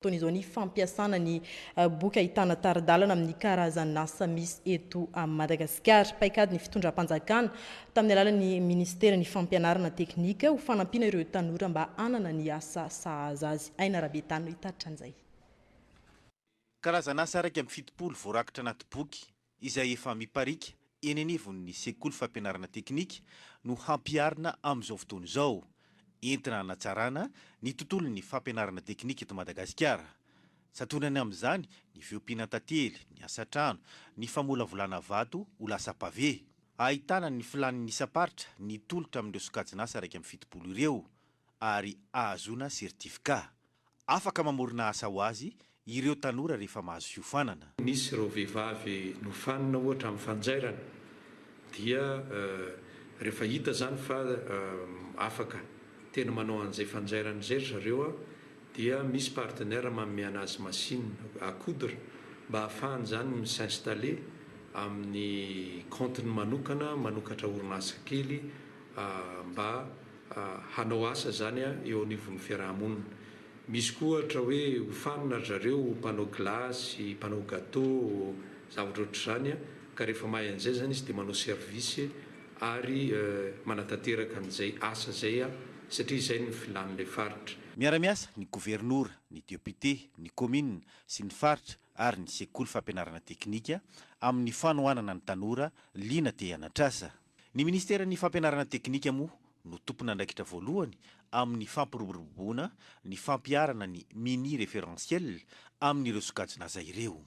Taon'izao ny fampiasana ny boky ahitana taridalana amin'ny karazana asa misy eto à Madagasikara. Paikady ny fitondram-panjakana tamin'ny alalan'ny ministera ny fampianarana teknika ho fanampiana ireo tanora mba hanana ny asa sahaza azy. Aina Rabetano hitaritra an'izay. Karazana asa raika amin'ny fitopolo voarakitra anaty boky izay efa miparika eny anivon'ny sekoly fampianarana teknika no hampiarina amin'izao fotoana izao. Entina hanatsarana ny tontolon'ny fampianarana teknika eto Madagasikara. Satonany amin'izany ny fiompiana tantely, ny asa trano, ny famolavolana vato ho lasa pavé. Ahitana ny filan'ny isa-paritra ny tolotra amin'ireo sokajina asa raika amin'ny fitopolo ireo ary ahazoana sertifika. Afaka mamorona asa ho azy ireo tanora rehefa mahazo fiofanana. Nisy ireo vehivavy nofanina ohatra amin'ny fanjairana dia rehefa hita zany fa afaka tena manao an'izay fanjairana izay zareo dia misy partenaire manome anazy machine à coudre mba ahafahany zany s'installer amin'ny compteny manokana manokatra orinasa kely mba hanao asa zany eo anivon'ny fiarahamonina. Misy koa ohatra hoe hofanina zareo mpanao glasy, mpanao gâteau, zavatra ohatr'izany ka rehefa mahay an'izay zany izy dia manao service ary manatanteraka an'izay asa zay satria izay ny filan'ilay faritra. Miara-miasa ny gouvernoura, ny député, ny commune sy ny faritra ary ny sekoly fampianarana teknika amin'ny fanohanana ny tanora liana te hanatrasa. Ny ministeran'ny fampianarana teknika moa no tompona andraikitra voalohany amin'ny fampiroboroboana ny fampiarana ny mini référentiel amin'ireo sokajina asa ireo.